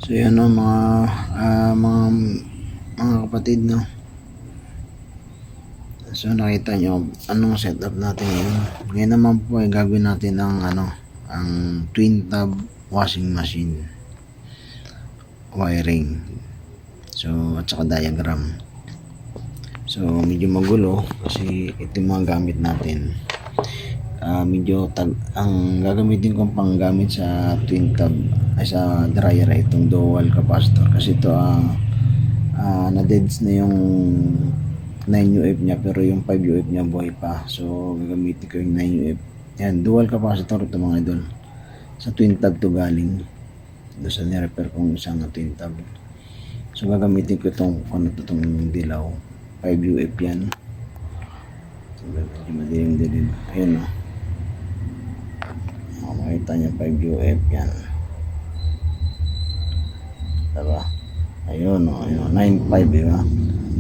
So yan o mga kapatid, no. So nakita nyo anong setup natin ngayon. Ngayon naman po ay gagawin natin ang twin tub washing machine wiring. So at saka diagram. So medyo magulo kasi ito yung mga gamit natin. Ang gagamitin kong panggamit sa twin tub ay sa dryer ay itong dual capacitor kasi ito na-deads na yung 9UF niya pero yung 5UF niya buhay pa. So gagamitin ko yung 9UF. Yan, dual capacitor ito mga idol. Sa twin tub to galing. Doon sa nirepair kong isang twin tub. So gagamitin ko itong dilaw. 5UF yan. So medyo madilim-dilim. Ayun o. Makita niyo 5UF yan. Diba? Ayun o. 9.5 diba?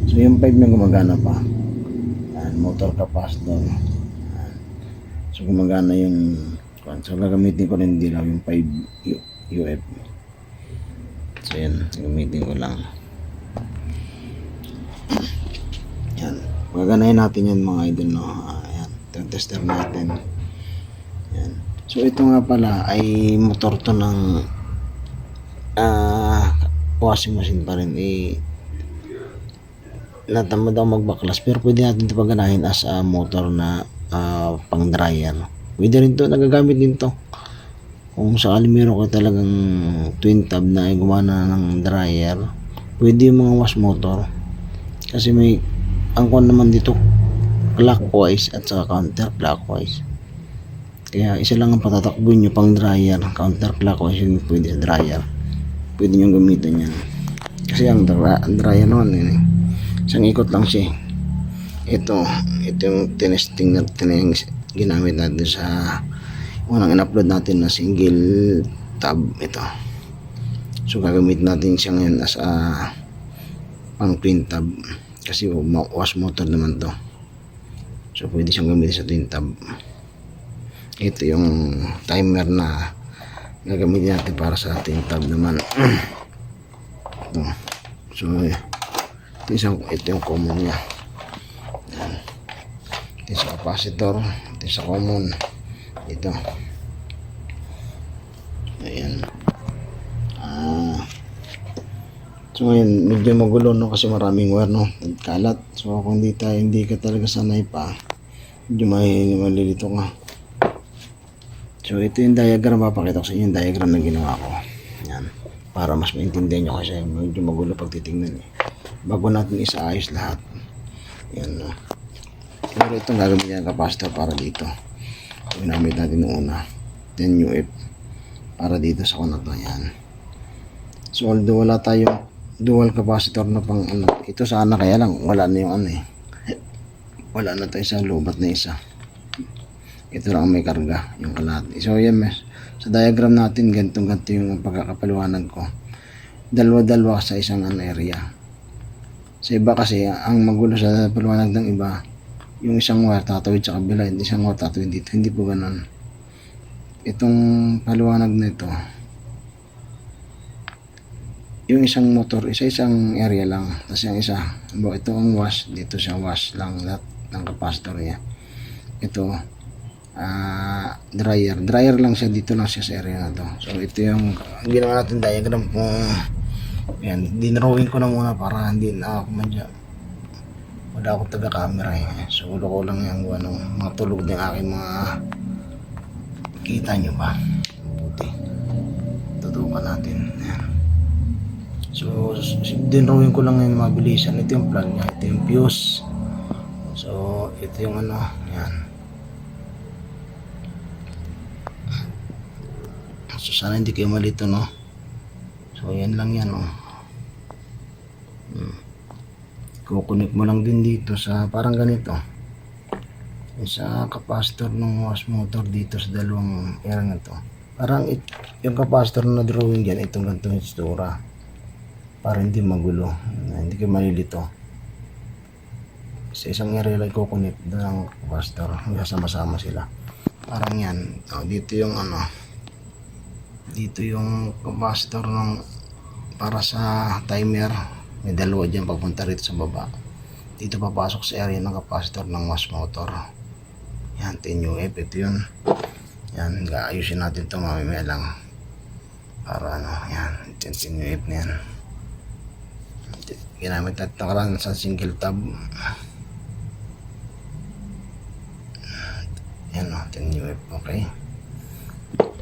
So yung 5 na gumagana pa. Yan, motor capacitor. Yan. So gumagana yung so gagamitin ko rin dilaw yung 5UF. So yan, gagamitin ko lang. Yan. Gaganahin natin yan mga idol, no. Ayan, tester natin. Yan. So ito nga pala ay motor to ng washing machine pa rin. Natamad ako magbaklas pero pwede natin ito paganahin as a motor na pang dryer. Pwede rin to, nagagamit din to kung sakali meron ka talagang twin tub na ay gumana ng dryer. Pwede yung mga wash motor kasi may angkon naman dito clockwise at saka counter clockwise. Kaya isa lang ang patatakbuhin nyo pang dryer, counter clockwise yung pwede sa dryer. Pwede nyo gamitin yan kasi ang dryer naman isang ikot lang siya. Ito yung tinesting natin, ginamit natin sa unang in-upload natin na single tab ito. So gagamit natin siya ngayon as pang twin tab kasi wash motor naman to. So pwede siyang gamitin sa twin tab. Ito yung timer na gagamitin natin para sa twin tab naman. Ito. So ito yung common niya. Yan. Ito sa capacitor, ito sa common. Ito. Ayan. So ngayon medyo magulo, no, kasi maraming wire, no, kalat. So kung hindi ka talaga sanay pa, medyo malilito ka. So ito yung diagram, papakita ko sa inyo yung diagram na ginawa ko. Yan. Para mas maintindihan nyo kasi medyo magulo pag titingnan bago natin isaayos lahat. Yan, no. Pero itong gagamitin ng capacitor para dito. Ginamit natin noong una 10UF para dito sa kuna to. Yan. So although wala tayong dual capacitor na pang ito sana, kaya lang wala na yung wala na tayo sa lubat na isa. Ito lang may karga yung kalahati. So yan, sa diagram natin ganito yung pagkakapaliwanag ko. Dalawa sa isang area. Sa iba kasi ang magulo sa paliwanag ng iba, yung isang wire tatawid sa kabila, hindi isang wire tatawid dito. Hindi po ganun. Itong paliwanag nito, yung isang motor, isang area lang. Tapos yung isa, ito ang wash, dito siya wash lang lahat ng capacitor niya. Ito dryer lang siya, dito lang siya sa area na to. So ito yung ginawa natin diagram kung yan, dinrawing ko na muna para hindi na ako wala akong taga camera so ulo ko lang yung mga tulog ng aking mga kita nyo ba buti tutukan natin. Yan. So dinrawing ko lang yung mabilisan. Ito yung plug nya, ito yung fuse. So ito yung yan. So sana hindi kayo malito, no. So yan lang yan, no. Kukunik mo lang din dito sa parang ganito sa capacitor ng wash motor dito sa dalawang area na to. Parang yung capacitor na drawing dyan, itong ganitong istura para hindi magulo, hindi kayo malilito. Sa isang area lang kukunik doon ang capacitor, sama-sama sila parang yan. Dito yung dito yung capacitor ng para sa timer. May dalawa dyan papunta rito sa baba. Dito papasok sa area ng capacitor ng mass motor. Yan, 10 UF. Ito yun. Yan, ayusin natin ito mamaya lang. Para ano, yan, 10 UF na yan. Ginamit natin nakaraan sa single tab. Yan o, 10 UF. Okay.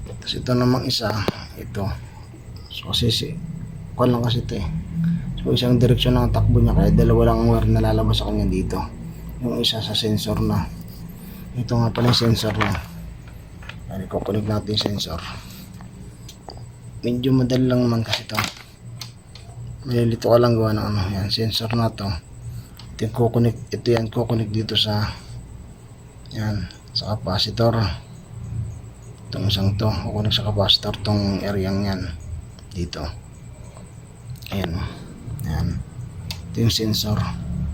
Tapos ito namang isa, ito. So kasi, kuha lang kasi ito eh. So isang direksyon lang ang takbo niya, kaya dalawa lang ang wire na lalabas sa kanya dito. Yung isa sa sensor na. Ito nga pala yung sensor na. Yan, i-connect natin yung sensor. Medyo madali lang naman kasi ito. Malilito ka lang gawa ng ano. Yan, sensor na to. Ito yung kukonek, ito yan, kukonek dito sa yan, sa capacitor. Itong isang to, kukonek sa capacitor tong area yan. Dito. Ayan o. Yan. Ito yung sensor.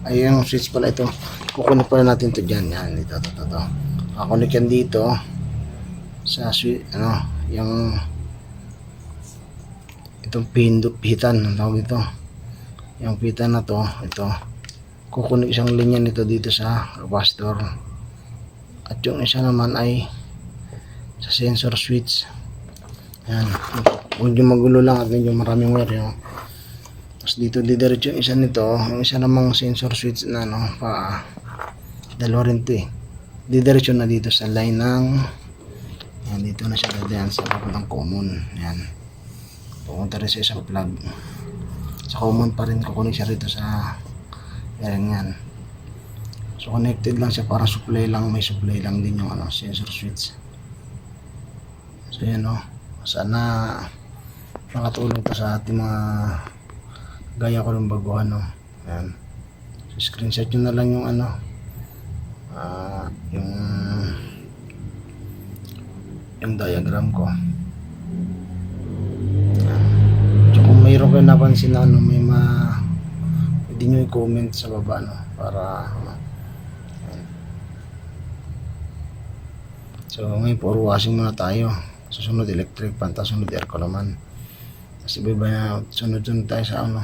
Ay, yung switch pala ito. Kukunik pala natin ito dyan. Yan. Ito. Kakunik yan dito. Sa switch, ano, yung itong pihitan. Ang tawag ito. Yung pihitan na to. Ito. Kukunik isang linya nito dito sa capacitor. At yung isa naman ay sa sensor switch. Yan. Medyo magulo lang at medyo maraming wire yun. Tapos dito didiretso yung isa nito, yung isa namang sensor switch na ano, dalawa rin ito eh. Didiretso na dito sa line ng yan, dito na siya dadaan sa papuntang common. Yan. Pupunta rin sa isang plug. Sa common pa rin kukunin siya rito sa yan. So connected lang siya para supply lang, may supply lang din yung ano, sensor switch. So yan o. Sana makatulong to sa ating mga gaya ko ng baguhan, no? Ayan. So, screenshot nyo na lang yung ano, yung diagram ko. Ayan. So kung mayroon kayo napansin na ano, pwede nyo i-comment sa baba, no? Para ano. So ngayon puro washing muna tayo. Susunod electric pan, sunod aircon naman. Tapos iba na sunod-sunod tayo sa ano,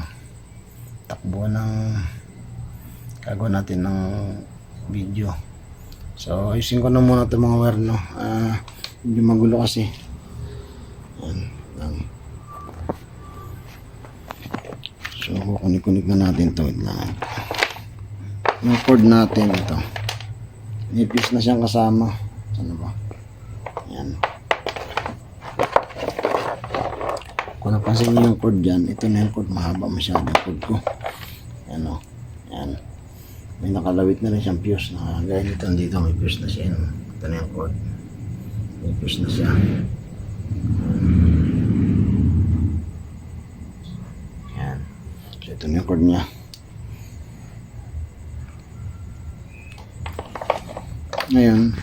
takbo ng gagawa natin ng video. So ayusin ko na muna itong mga wire, no. Medyo magulo kasi. Yan. So kukunik-kunik na natin ito. Yung cord natin ito, may piece na siyang kasama. Ano ba? Yan. Kung napansin nyo yung cord dyan, ito na yung cord, mahaba masyado yung cord ko. Yan o. Yan. May nakalawit na rin siyang fuse. Gaya nito, dito may fuse na siya. Ito na yung cord. May fuse na siya. Yan. So ito na yung cord niya. Ngayon,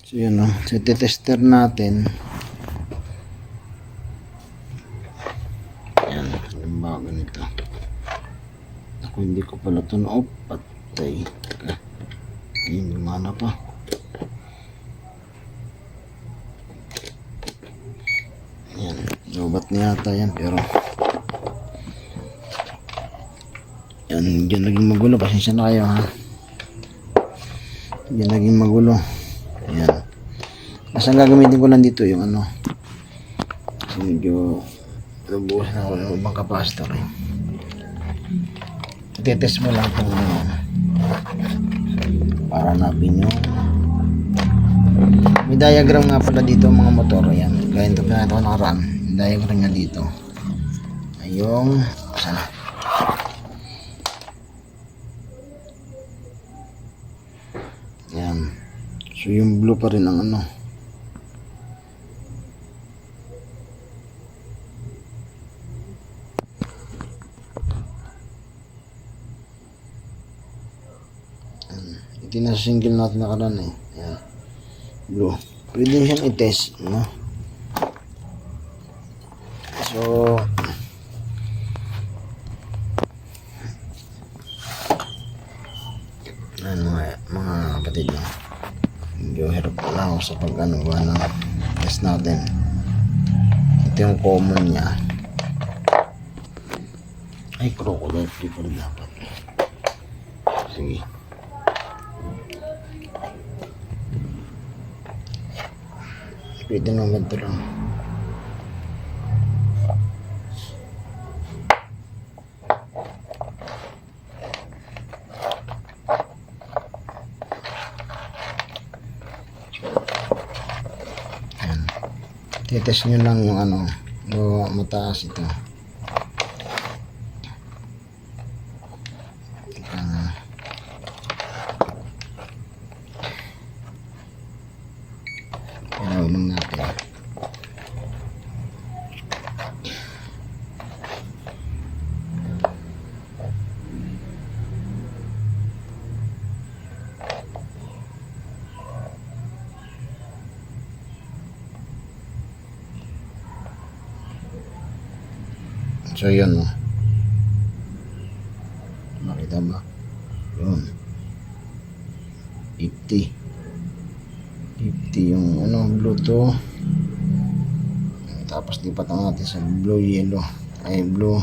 so yun o, so tester natin. Yan, halimbawa ganito. Ako hindi ko pala ito na patay. Ayun, gumana pa. Yan, lobat na yata yan, pero yan, dyan naging magulo. Pasensya na kayo, ha. Dyan naging magulo. Ayan. Kasi ang gagamitin ko lang dito yung ano, kasi medyo nabuhos na ako ng ibang capacitor eh. Itetest mo lang itong para napin yung may diagram nga pala dito mga motor. Ayan, gaya ito na ito nakaraan. Diagram nga dito ay yung sana yan. So yung blue pa rin ang ano. Ito na single natin nakaraan eh. Yan. Blue. Pwede siyang i-test, no? So kapatid. No? Medyo hirap pala ako sa pag-ano ba ng test natin. Ito yung common niya. Ay, crocodile free pa rin dapat. Sige. Pwede naman ito lang. Ayan. Titest nyo lang yung ano, mataas ito. Inom natin. So yun, no? Makita ba? Yun. 50 yung ano, blue to. Tapos lipat ang natin sa blue yellow. Ay, blue.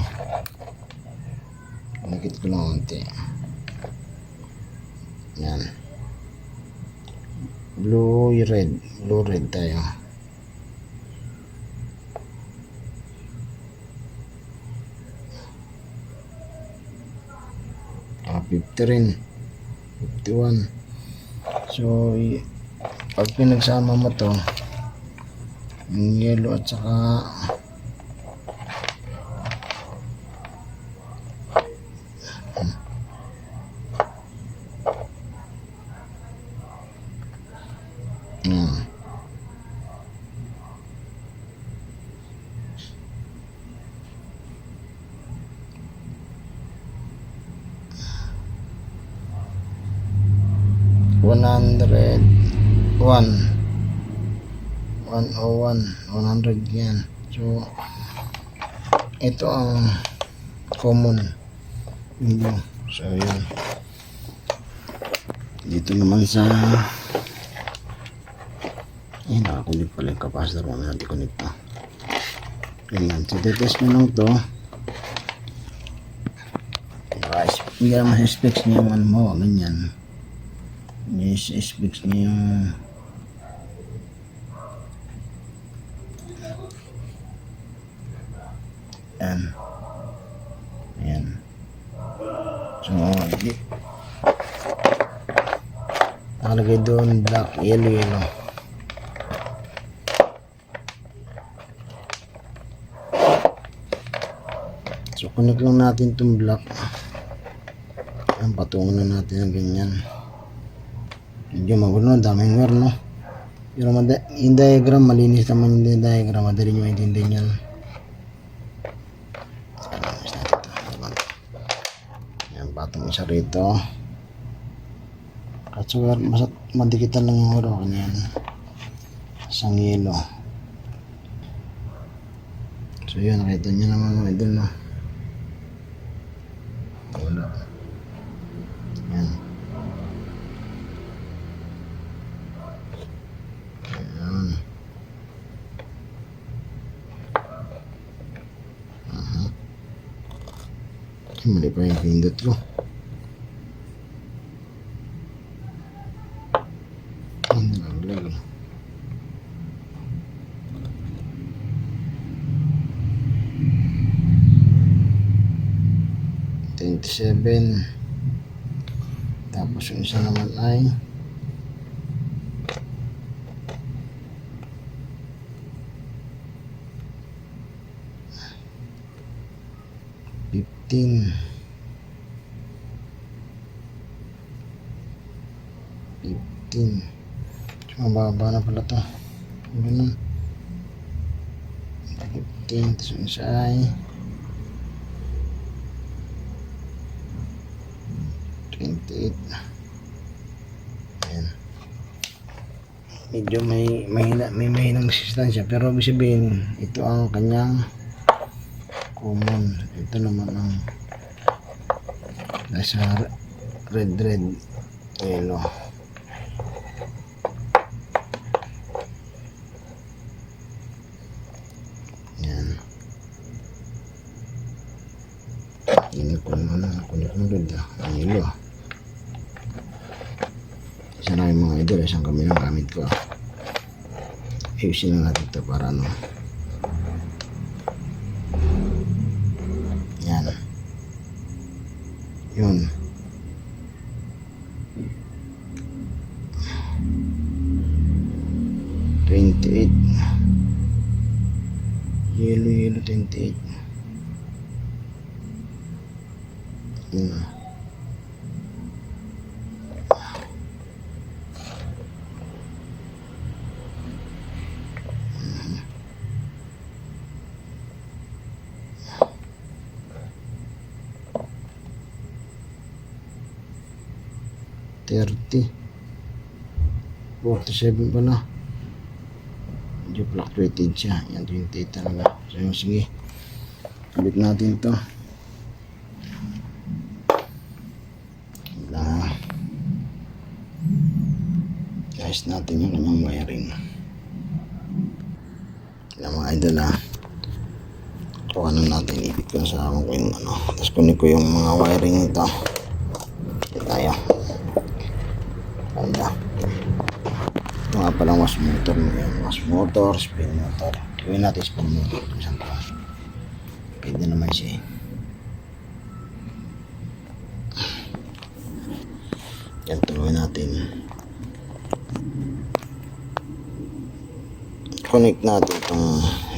Nakit ko lang konti. Yan. Blue red. Blue red tayo. Ah, 50 rin. 51. So, pag pinagsama mo to, yung yellow at saka yan. $101 100 yan. So ito ang common video. So yun, dito naman sa nakakulit pala yung capacitor. Mamaya natin kulit to. Ganyan. So titest nyo lang to. Hindi naman sa specs niya yung ano mo, ganyan. Hindi sa specs niya yung ayan. So nakalagay doon black, yellow. So connect lang natin itong black. Ayan, patungan na natin ang ganyan. Medyo magulo, daming wire, no? Pero yung diagram, malinis naman yung diagram. Madali nyo maintindihan yan. Ayan, patong isa rito. At so, madikitan lang yung wire. Ganyan. Isang yelo. So yun, nakita nyo naman mga idol, no? Wala. Ayan. Ayan. Mali pa yung pindot ko. Hindi naglag. 27. Tapos yung isa naman ay 15. 15. Mababa na pala to. Ganun. 15. Tapos yung isa ay 28. Ayan. Medyo may mahinang resistance, pero ibig sabihin ito ang kanyang common. Ito naman ang nasa red yellow. Kunik ang ilo. Isa na yung mga idol, isang kami ng gamit ko. Ayusin lang natin ito para ano. Yan. Yun. Yellow 28. Yun. $30. 47 pa na. Medyo fluctuated siya. Yan, 28 talaga. So yun, sige. Kabit natin to. Guys natin yung kanyang wiring. Yan mga idol ha. Kuha na natin. Ibig ko sa ako yung ano. Tapos kunin ko yung mga wiring nito. Yan tayo. Ganda. Ito nga palang wash motor mo yan. Wash motor, spin motor. Gawin natin spin motor. Pwede naman siya eh. Yan, tuloy natin. Connect natin itong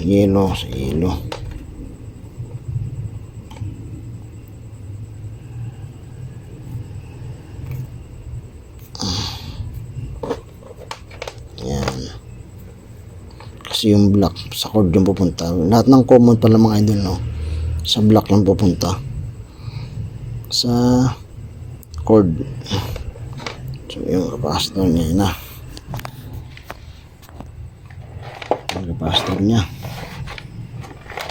yellow sa yellow. Yan. Kasi yung black sa cord yung pupunta. Lahat ng common pala mga idol, no? Sa black yung pupunta. Sa cord. So yung capacitor niya yun na. Yung capacitor niya.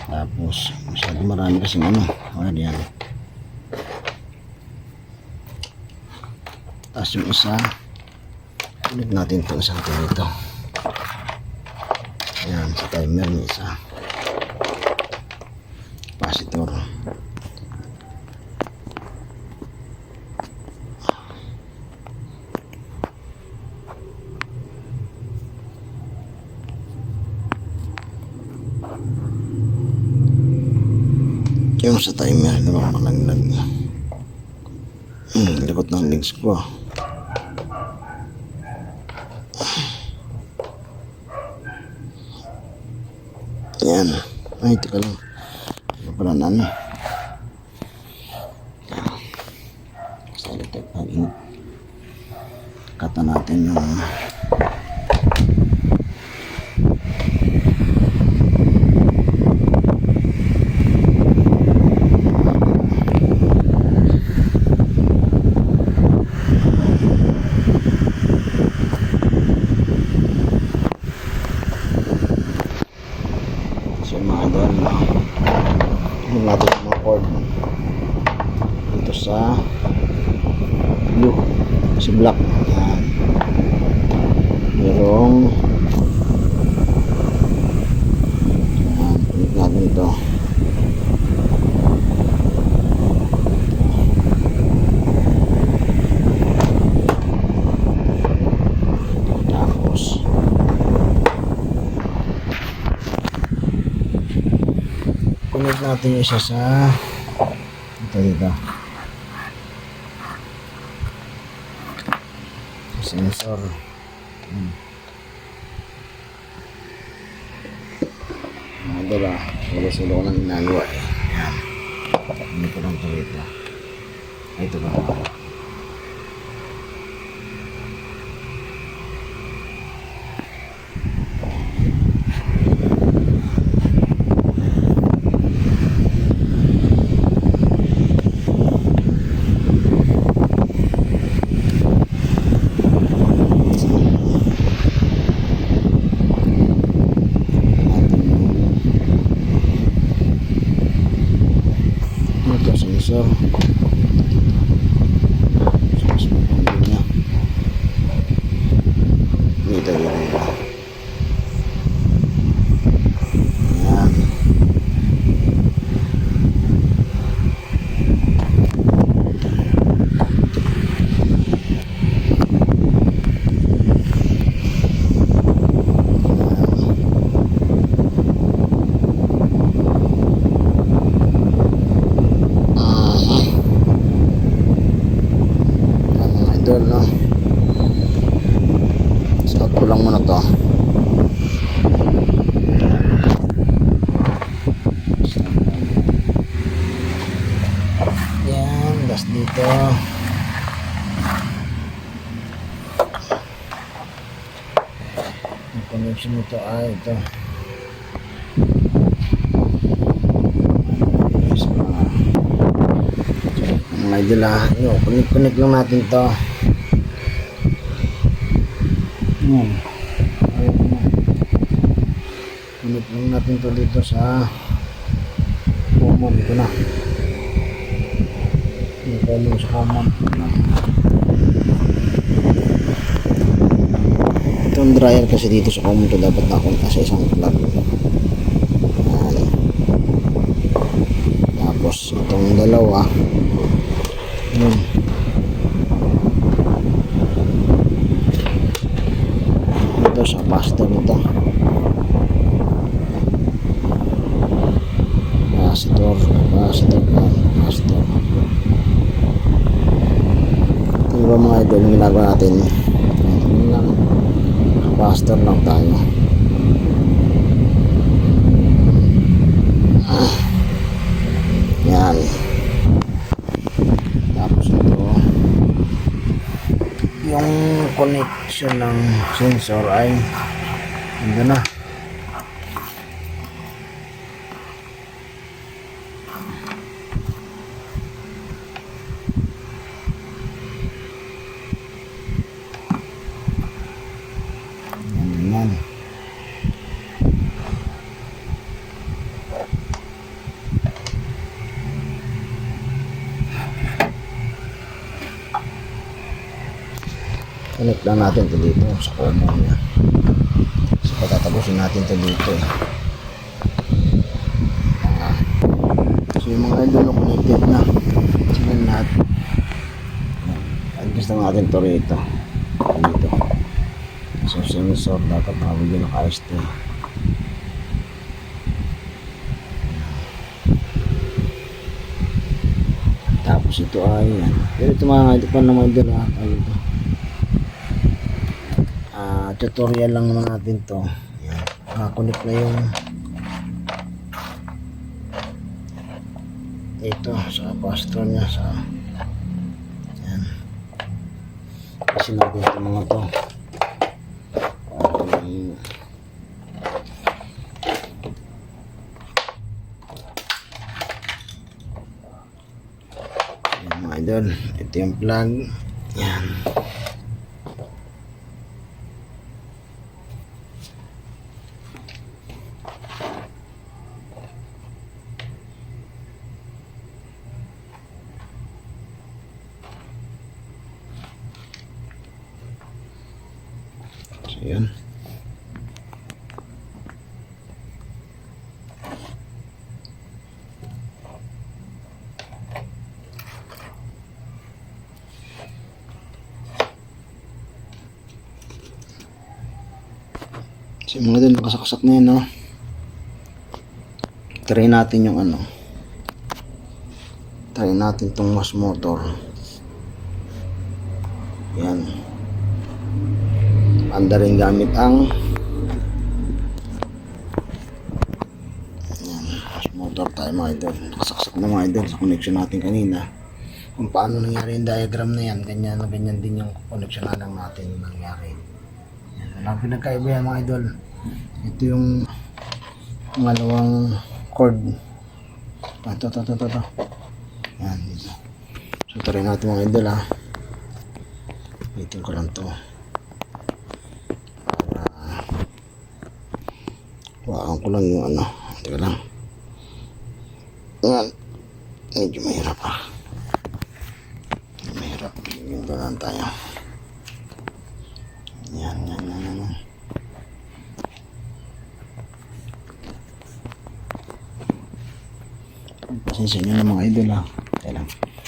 Tapos masyado marami kasi ano. Ayan yan. Tapos yung isa, ulit natin ito isang dito. Ayan, sa timer niya isa. Capacitor. Yung sa timer, di ba malaglag. Likot ng legs ko. Yan. Ay, teka lang. Ano pala na ano. Sa electric pag-init. Kata natin yung mga doon, no? Tingnan natin yung mga cord dito sa blue, sa black. Yan. Merong yan, pinik natin ito. Tapos connect natin yung isa sa dito sensor. Diba, sulo ko lang ginagawa eh. Yan, hindi ko lang ito. Ito ba? Sensor. Dito. Ayan. connection nito ay ito. Yes, mga idol connect lang natin to. Connect lang natin to dito sa common. Ito na. Ito lang sa common. Itong dryer kasi dito sa common to dapat nakunta sa isang plug. Ayan. Tapos itong dalawa yun. Ito sa capacitor nito. Capacitor. Ito ba mga idol yung ginagawa natin? Yun lang. Capacitor lang tayo. Yan. Tapos ito yung connection ng sensor ay ito na. Yan. Connect lang natin ito dito sa common niya. So patatapusin natin ito dito eh. So yung mga idol connected na sila lahat. Adjust lang natin ito rito dito. So sensor dapat nakabigyan ng RST. Tapos ito ay yan. Pero ito mga idol pa naman idol ha. Tutorial lang naman natin to. Yan. Nakakonect na yung ito sa capacitor nya sa yan. Kasi natin ito mga to. Yan mga idol. Ito yung plug. Yan. Ayan. So mga din nakasaksak na yun, no? Try natin yung ano. Try natin tong wash motor. Yan. Anda rin gamit ang motor tayo mga idol. Nakasaksak na mga idol sa connection natin kanina. Kung paano nangyari yung diagram na yan, ganyan na ganyan din yung connection na lang natin nangyari. Yan, walang pinagkaiba yan mga idol. Ito yung pangalawang cord. Ito. Yan. So try natin mga idol ha. Bitin ko lang to. Waan ko lang yung ano. Teka lang. Yan. Medyo mahirap ha. Mahirap. Ganito lang tayo. Yan. Pasensya nyo na mga idol ha. Teka lang.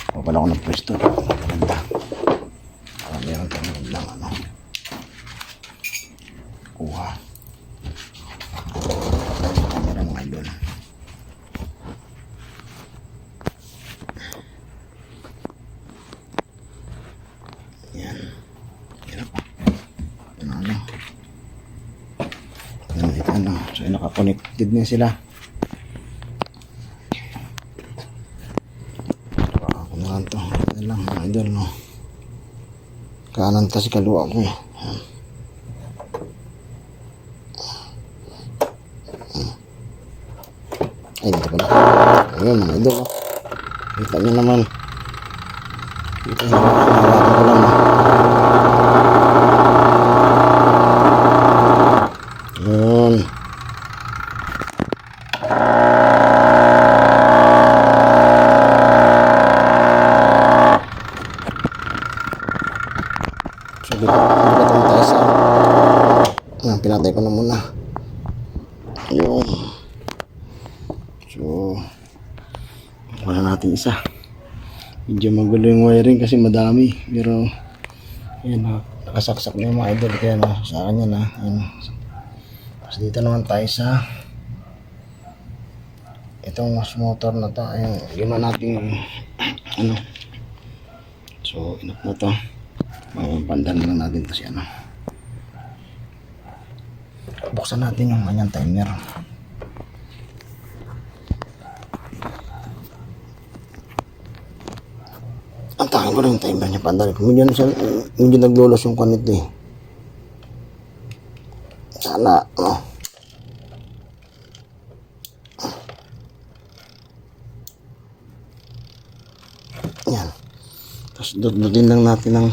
Papala ko ng pwesto. Maganda. Para meron tayo lang ano. Kuha. Camera mga idol. Yan. Hirap. Ano. So naka-connected na sila. Ako na lang to. Yan lang mga idol no. Kanan kasi kaluwa ko eh. Ay, dito pala. Ayun, mga idol. Oh. Kita nyo naman. Kita nyo naman. Hawakan ko lang. Ayun. So, dito tayo sa pinatay ko na muna. Ayun. So, wala natin isa. Medyo magulo yung wiring kasi madami. Pero, ayan na. Nakasaksak na yung mga idol. Kaya na, sa kanya na. Ayan. So, dito naman tayo sa itong motor na to. Ayan. Ginawa natin ano. So, enough na to. Pandan lang natin to si ano. Buksan natin yung kanyang timer. Ang takin ko lang yung timer niya, pandali. Medyo naglulos yung kanit eh. Sana, oh. Yan. Tapos dutin lang natin ang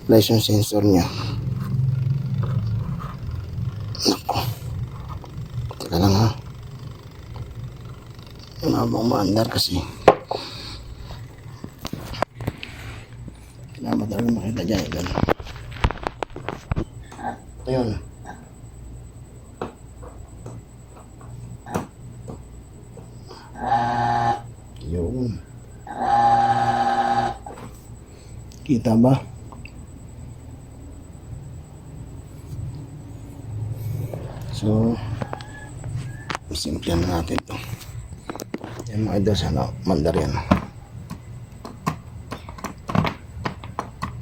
license sensor niya. Naku. Teka lang ha. Mabang maandar kasi. Kailangan talaga makita dyan. Ito yun. Yun. Kita ba? So, simple na natin ito. Yan mga idol, sana mandar yan.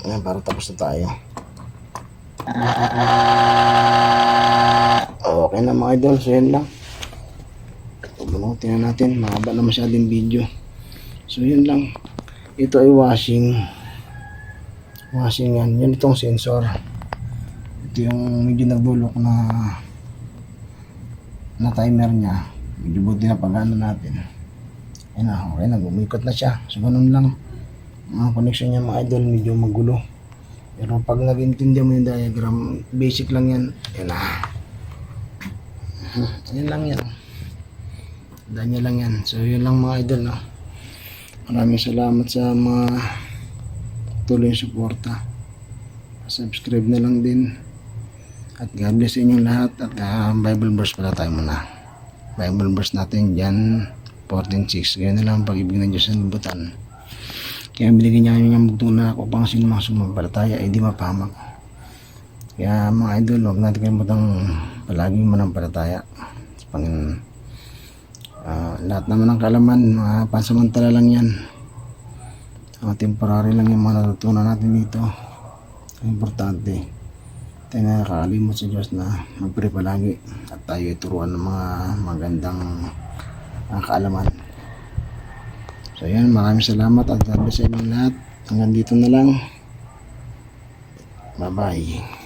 Ayan, para tapos na tayo. Okay na mga idol, so yan lang. Pabunutin na natin, mahaba na masyadong video. So yan lang. Ito ay washing yan. Yan itong sensor. Ito yung medyo nagbulok na timer niya. Medyo buti na pag-ano natin. Ayan na, okay na, gumikot na siya. So ganun lang. Ang connection niya mga idol, medyo magulo. Pero pag nag-intindihan mo yung diagram, basic lang yan. Ayan na. Ayan lang yan. Danya lang yan. So yun lang mga idol, no? Maraming salamat sa mga tuloy suporta. Subscribe na lang din. At God bless inyong lahat. At Bible verse pala tayo muna. Bible verse natin dyan 14:6. Ganyan na lang ang pag-ibig ng Diyos sa libutan. Kaya binigyan niya yung bugtong na upang sino mga sumampalataya ay di mapahamak. Kaya mga idol, huwag natin kalimutang palaging manampalataya. Lahat naman ng kaalaman, mga pansamantala lang yan. Mga temporary lang yung mga natutunan natin dito. Ang importante, tayo na nakakalimot sa Diyos na magpray palagi at tayo ituruan ng mga magandang kaalaman. So yan, maraming salamat at God bless sa inyo lahat. Hanggang dito na lang. Bye bye.